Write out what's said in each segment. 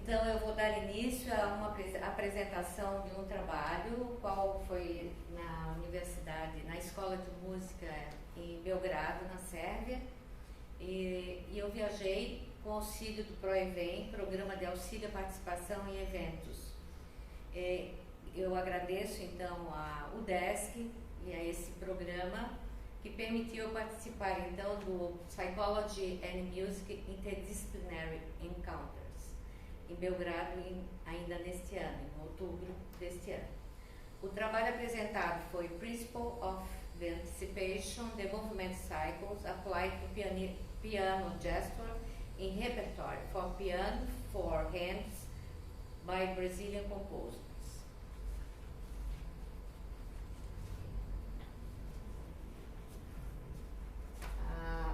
Então eu vou dar início a uma apresentação de um trabalho, qual foi na universidade, na Escola de Música em Belgrado, na Sérvia, e eu viajei com auxílio do ProEvent, Programa de Auxílio à Participação em Eventos. Eu agradeço então a UDESC e a esse programa que permitiu eu participar então do Psychology and Music Interdisciplinary Encounters em Belgrado ainda neste ano, em outubro deste ano. O trabalho apresentado foi Principle of the Anticipation, the Movement Cycles Applied to Piano Gesture in Repertoire for Piano for Hands by Brazilian Composers.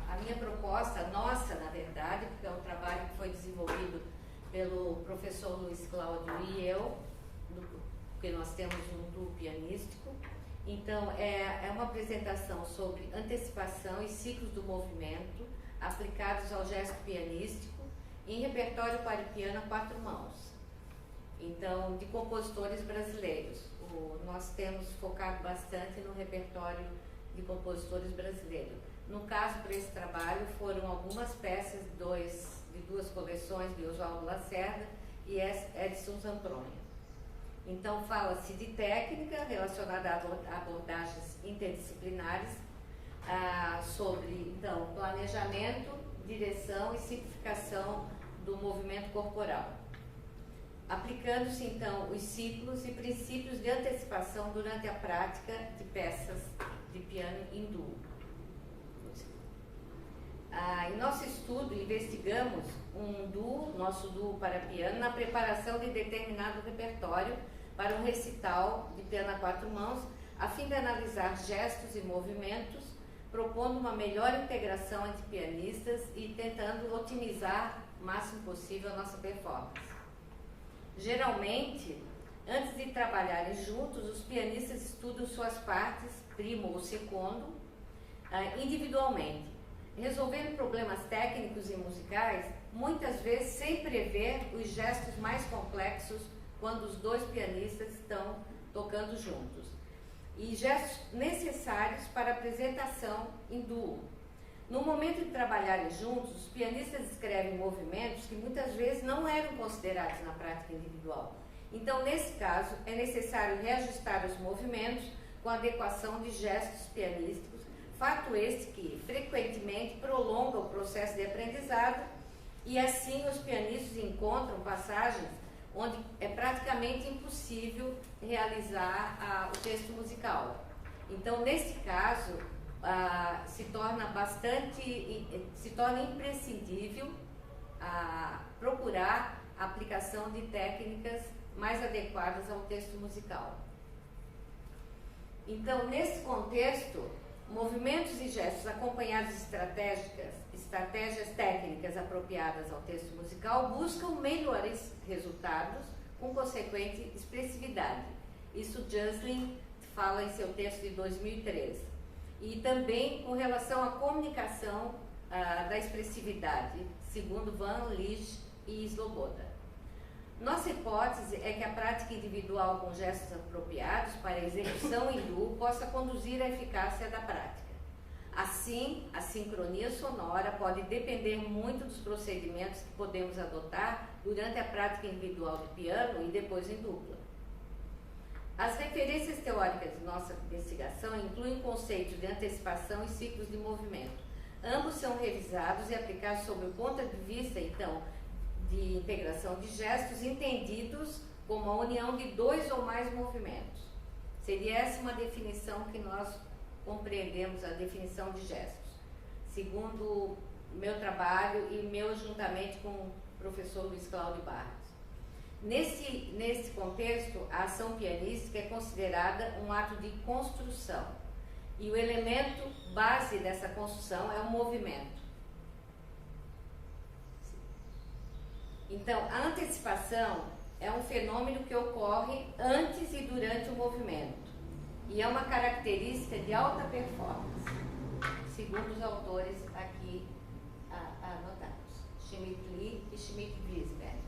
A minha proposta, nossa na verdade, porque é um trabalho que foi desenvolvido pelo professor Luiz Cláudio e eu, porque nós temos um duo pianístico. Então, é uma apresentação sobre antecipação e ciclos do movimento aplicados ao gesto pianístico em repertório para piano a 4 mãos. Então, de compositores brasileiros. Nós temos focado bastante no repertório de compositores brasileiros. No caso, para esse trabalho, foram algumas peças de duas coleções de Oswaldo Lacerda e Edson Zamproni. Então, fala-se de técnica relacionada a abordagens interdisciplinares, sobre, então, planejamento, direção e simplificação do movimento corporal. Aplicando-se, então, os ciclos e princípios de antecipação durante a prática de peças de piano em duo. Em nosso estudo, investigamos nosso duo para piano, na preparação de determinado repertório para um recital de piano a 4 mãos, a fim de analisar gestos e movimentos, propondo uma melhor integração entre pianistas e tentando otimizar o máximo possível a nossa performance. Geralmente, antes de trabalharem juntos, os pianistas estudam suas partes, primo ou secondo, individualmente, resolvendo problemas técnicos e musicais, muitas vezes sem prever os gestos mais complexos quando os dois pianistas estão tocando juntos, e gestos necessários para a apresentação em duo. No momento de trabalharem juntos, os pianistas escrevem movimentos que muitas vezes não eram considerados na prática individual. Então, nesse caso, é necessário reajustar os movimentos com a adequação de gestos pianísticos, fato este que frequentemente prolonga o processo de aprendizado, e assim os pianistas encontram passagens onde é praticamente impossível realizar o texto musical. Então, nesse caso, se torna imprescindível procurar a aplicação de técnicas mais adequadas ao texto musical. Então, nesse contexto, movimentos e gestos acompanhados de estratégias técnicas apropriadas ao texto musical buscam melhores resultados com consequente expressividade. Isso Janslin fala em seu texto de 2013. E também com relação à comunicação da expressividade, segundo Van Lich e Sloboda. Nossa hipótese é que a prática individual com gestos apropriados para a execução em duo possa conduzir à eficácia da prática. Assim, a sincronia sonora pode depender muito dos procedimentos que podemos adotar durante a prática individual de piano e depois em dupla. As referências teóricas de nossa investigação incluem conceitos de antecipação e ciclos de movimento. Ambos são revisados e aplicados sob o ponto de vista, então, de integração de gestos entendidos como a união de 2 ou mais movimentos. Seria essa uma definição que nós compreendemos, a definição de gestos, segundo meu trabalho e meu juntamente com o professor Luiz Cláudio Barros. Nesse contexto, a ação pianística é considerada um ato de construção, e o elemento base dessa construção é o movimento. Então, a antecipação é um fenômeno que ocorre antes e durante o movimento, e é uma característica de alta performance, segundo os autores aqui anotados, Schmidt-Lee e Schmidt-Wiesberg.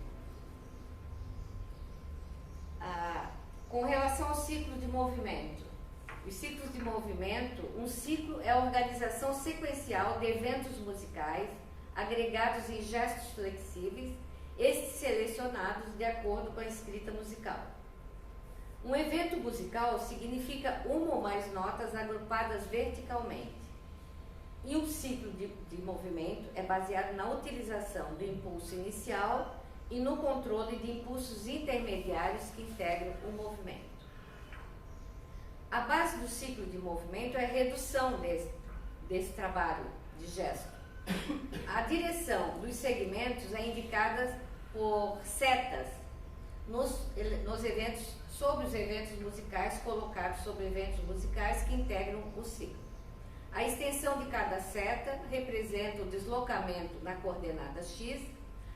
ciclo de movimento? Os ciclos de movimento, um ciclo é a organização sequencial de eventos musicais agregados em gestos flexíveis, estes selecionados de acordo com a escrita musical. Um evento musical significa uma ou mais notas agrupadas verticalmente. E um ciclo de movimento é baseado na utilização do impulso inicial e no controle de impulsos intermediários que integram o movimento. A base do ciclo de movimento é a redução desse trabalho de gesto. A direção dos segmentos é indicada por setas sobre os eventos musicais colocados sobre eventos musicais que integram o ciclo. A extensão de cada seta representa o deslocamento na coordenada X,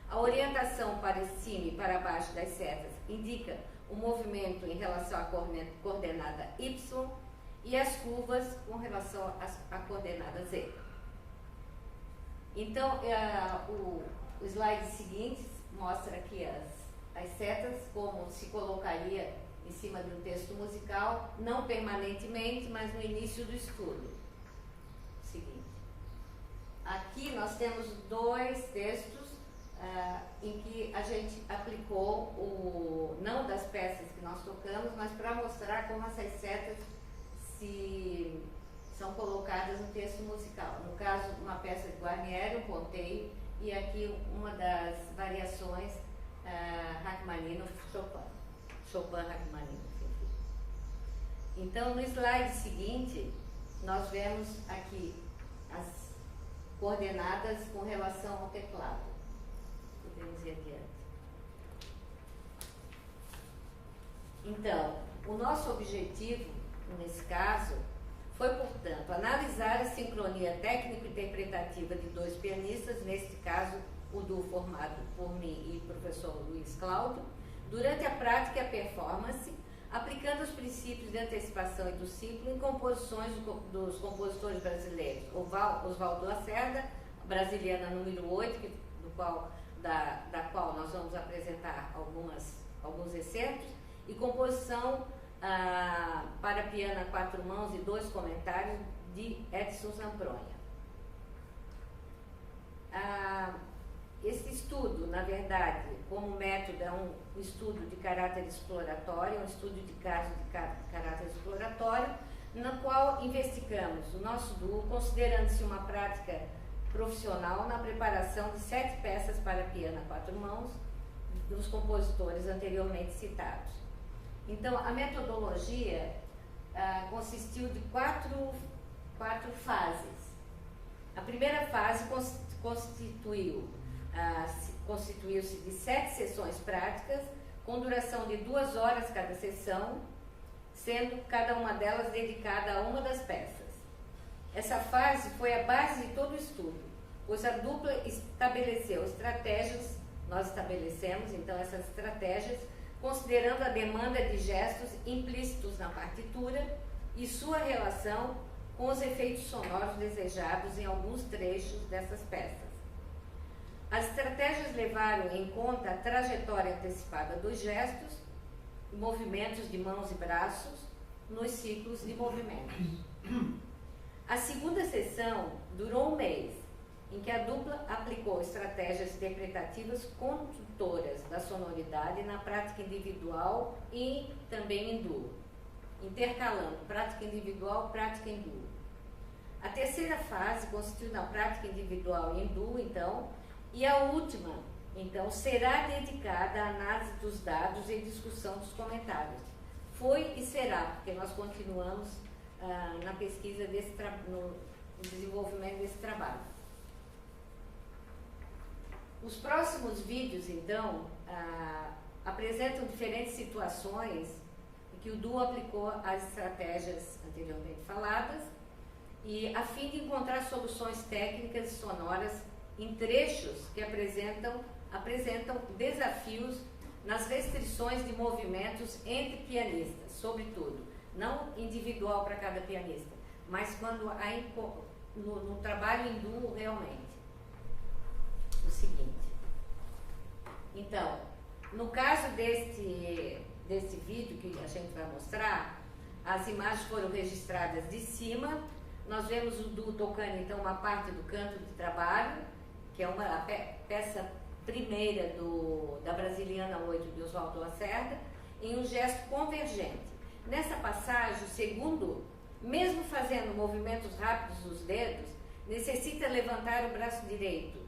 a orientação para cima e para baixo das setas indica o movimento em relação à coordenada Y e as curvas com relação à coordenada Z. Então, o slide seguinte mostra aqui as setas, como se colocaria em cima de um texto musical, não permanentemente, mas no início do estudo. Seguinte. Aqui nós temos dois textos em que a gente aplicou não das peças que nós tocamos, mas para mostrar como essas setas são colocadas no texto musical. No caso, uma peça de Guarnieri, um ponteio, e aqui uma das variações Rachmaninoff-Chopin. Chopin-Rachmaninoff. Então, no slide seguinte, nós vemos aqui as coordenadas com relação ao teclado. Podemos ir adiante. Então, o nosso objetivo, nesse caso, foi, portanto, analisar a sincronia técnico-interpretativa de dois pianistas, neste caso, o duo formado por mim e o professor Luiz Cláudio, durante a prática e a performance, aplicando os princípios de antecipação e do ciclo em composições dos compositores brasileiros, Oswaldo Lacerda, brasiliana número 8, da qual nós vamos apresentar alguns excertos, e composição para piano a 4 mãos e 2 comentários de Edson Zampronha. Esse estudo, na verdade, como método, é um estudo de caráter exploratório, um estudo de caso de caráter exploratório, no qual investigamos o nosso duo, considerando-se uma prática profissional na preparação de 7 peças para piano a 4 mãos dos compositores anteriormente citados. Então, a metodologia consistiu de quatro fases. A primeira fase constituiu-se de 7 sessões práticas, com duração de 2 horas cada sessão, sendo cada uma delas dedicada a uma das peças. Essa fase foi a base de todo o estudo, pois a dupla estabeleceu estratégias, nós estabelecemos então essas estratégias, considerando a demanda de gestos implícitos na partitura e sua relação com os efeitos sonoros desejados em alguns trechos dessas peças. As estratégias levaram em conta a trajetória antecipada dos gestos e movimentos de mãos e braços nos ciclos de movimentos. A segunda sessão durou um mês, em que a dupla aplicou estratégias interpretativas condutoras da sonoridade na prática individual e também em duo, intercalando prática individual, prática em duo. A terceira fase consistiu na prática individual e em duo, então, e a última, então, será dedicada à análise dos dados e discussão dos comentários. Foi e será, porque nós continuamos na pesquisa no desenvolvimento desse trabalho. Os próximos vídeos, então, apresentam diferentes situações em que o duo aplicou as estratégias anteriormente faladas e a fim de encontrar soluções técnicas e sonoras em trechos que apresentam desafios nas restrições de movimentos entre pianistas, sobretudo, não individual para cada pianista, mas quando no trabalho em duo realmente. O seguinte. Então, no caso desse vídeo que a gente vai mostrar, as imagens foram registradas de cima. Nós vemos o duo tocando então uma parte do canto de trabalho, que é uma peça primeira da Brasiliana 8 de Oswaldo Lacerda, em um gesto convergente. Nessa passagem, o segundo, mesmo fazendo movimentos rápidos dos dedos, necessita levantar o braço direito.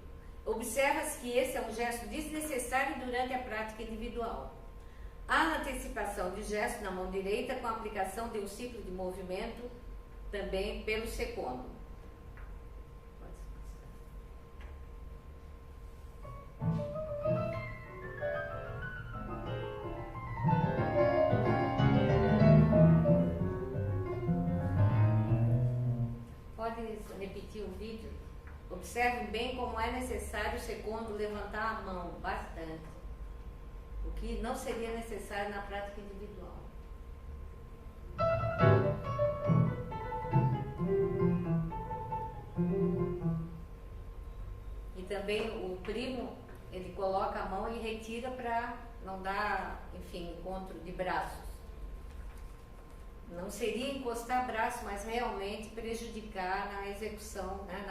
Observa-se que esse é um gesto desnecessário durante a prática individual. Há antecipação de gesto na mão direita com a aplicação de um ciclo de movimento também pelo secondo. Pode repetir o vídeo? Observem bem como é necessário o secondo levantar a mão bastante, o que não seria necessário na prática individual. E também o primo, ele coloca a mão e retira para não dar, enfim, encontro de braços. Não seria encostar braço, mas realmente prejudicar na execução, né,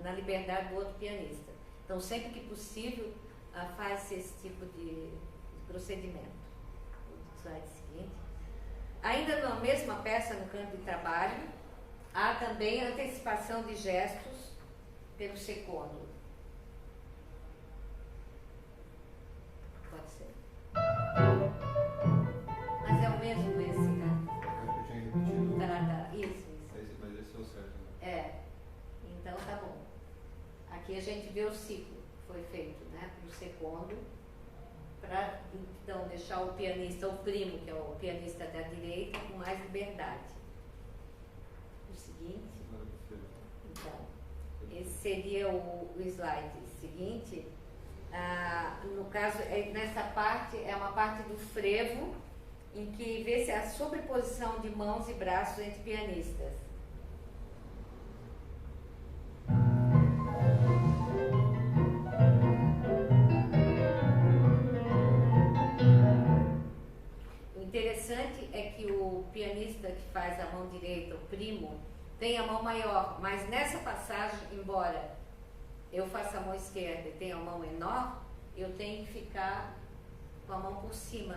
na liberdade do outro pianista. Então, sempre que possível, faz esse tipo de procedimento. O slide seguinte. Ainda na mesma peça, no canto de trabalho, há também antecipação de gestos pelo secondo. Pode ser. Mas é o mesmo esse, né? Isso. Mas esse é o certo, né? É. Então tá bom. Aqui a gente vê o ciclo que foi feito, né? Pro secondo, para então deixar o pianista, o primo, que é o pianista da direita, com mais liberdade. O seguinte. Então, esse seria o slide seguinte. No caso, nessa parte, é uma parte do frevo, em que vê-se a sobreposição de mãos e braços entre pianistas. O interessante é que o pianista que faz a mão direita, o primo, tem a mão maior, mas nessa passagem, embora eu faça a mão esquerda e tenha a mão menor, eu tenho que ficar com a mão por cima,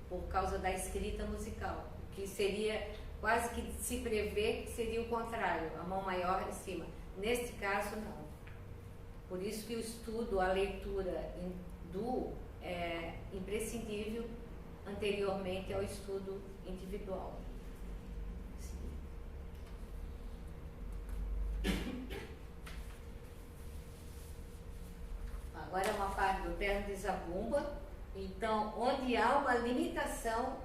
por causa da escrita musical, que seria quase que se prevê que seria o contrário, a mão maior em cima. Neste caso, não. Por isso que o estudo, a leitura em duo é imprescindível anteriormente ao estudo individual. Agora é uma parte do terno de zabumba. Então, onde há uma limitação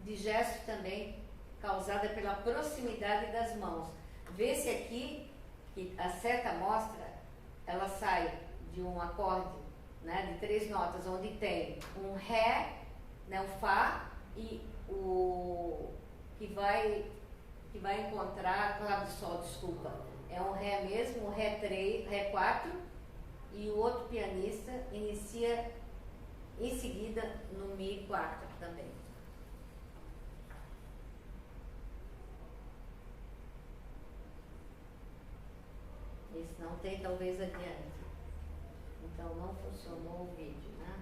de gesto também causada pela proximidade das mãos. Vê-se aqui que a seta mostra, ela sai de um acorde, né, de 3 notas, onde tem um Ré, né, um Fá e o que vai encontrar, Lá do Sol, desculpa, é um Ré mesmo, um Ré 3, Ré 4, e o outro pianista inicia em seguida no Mi 4 também. Esse não tem, talvez adiante. Então não funcionou o vídeo, né?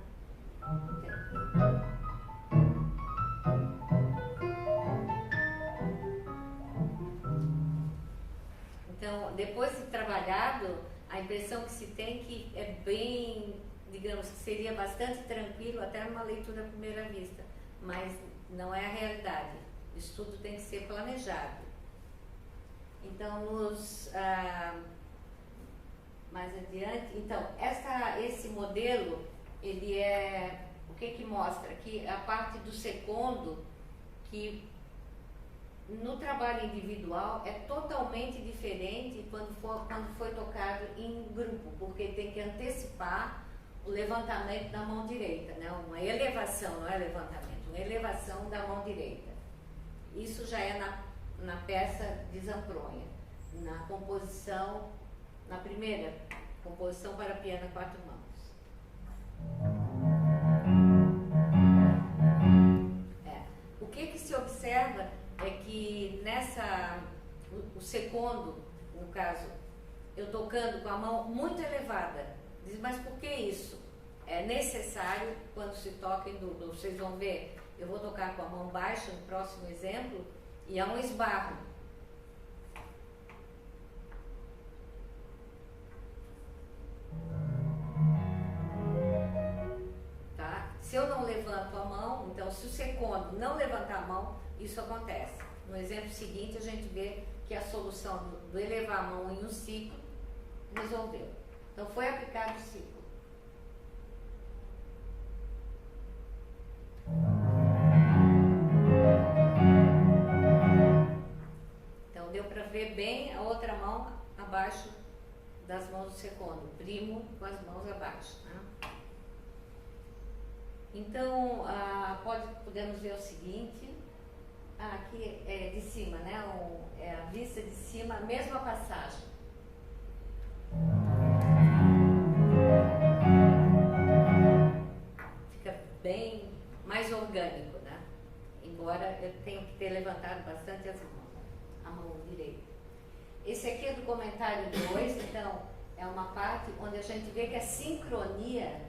Então, depois de trabalhado, a impressão que se tem que é bem, digamos, que seria bastante tranquilo até numa leitura à primeira vista, mas não é a realidade. O estudo tem que ser planejado. Então, mais adiante, então, esse modelo, ele é, o que mostra? Que a parte do secondo, que no trabalho individual é totalmente diferente quando foi tocado em grupo, porque tem que antecipar o levantamento da mão direita, né? Uma elevação, não é levantamento, uma elevação da mão direita. Isso já é na peça de Zampronha, na composição, na primeira composição para piano a 4 mãos. segundo, no caso, eu tocando com a mão muito elevada. Diz, mas por que isso? É necessário quando se toca em dupla. Vocês vão ver, eu vou tocar com a mão baixa no próximo exemplo, e é um esbarro. Tá? Se eu não levanto a mão, então se o segundo não levantar a mão, isso acontece. No exemplo seguinte, a gente vê que a solução do elevar a mão em um ciclo resolveu. Então, foi aplicado o ciclo. Então, deu para ver bem a outra mão abaixo das mãos do segundo, primo com as mãos abaixo. Né? Então, podemos ver o seguinte. Aqui é de cima, né? É a vista de cima, a mesma passagem. Fica bem mais orgânico, né? Embora eu tenha que ter levantado bastante as mãos, a mão direita. Esse aqui é do comentário 2, então é uma parte onde a gente vê que a sincronia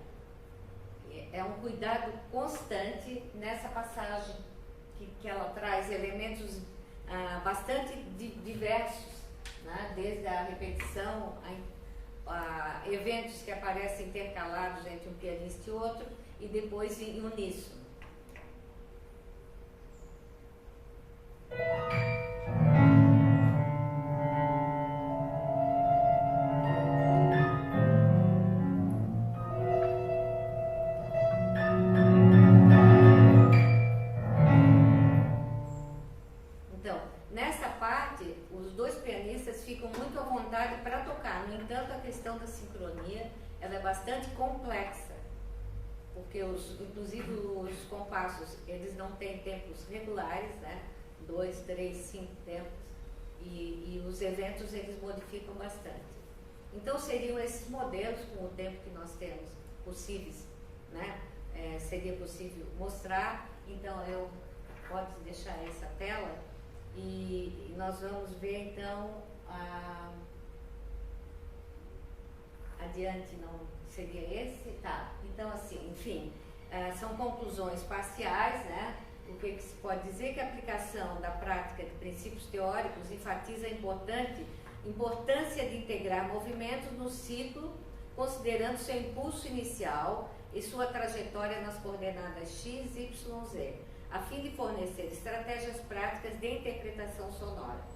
é um cuidado constante nessa passagem, que ela traz elementos bastante diversos, né? Desde a repetição a eventos que aparecem intercalados entre um pianista e outro, e depois em uníssono. Para tocar. No entanto, a questão da sincronia ela é bastante complexa, porque inclusive os compassos eles não têm tempos regulares, né? 2, 3, 5 tempos, e os eventos eles modificam bastante. Então seriam esses modelos com o tempo que nós temos possíveis, né? Seria possível mostrar. Então pode deixar essa tela e nós vamos ver então adiante, não seria esse? Tá. Então, assim, enfim, são conclusões parciais, né? O que se pode dizer? Que a aplicação da prática de princípios teóricos enfatiza a importância de integrar movimentos no ciclo, considerando seu impulso inicial e sua trajetória nas coordenadas x, y, z, a fim de fornecer estratégias práticas de interpretação sonora.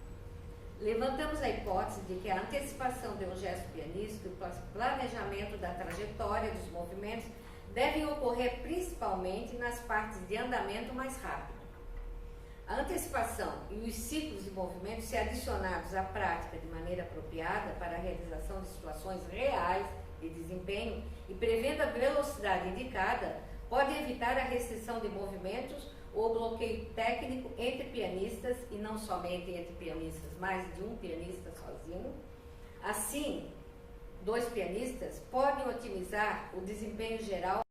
Levantamos a hipótese de que a antecipação de um gesto pianístico e o planejamento da trajetória dos movimentos devem ocorrer principalmente nas partes de andamento mais rápido. A antecipação e os ciclos de movimento, se adicionados à prática de maneira apropriada para a realização de situações reais de desempenho e prevendo a velocidade indicada, podem evitar a restrição de movimentos ou bloqueio técnico entre pianistas, e não somente entre pianistas, mas de um pianista sozinho. Assim, 2 pianistas podem otimizar o desempenho geral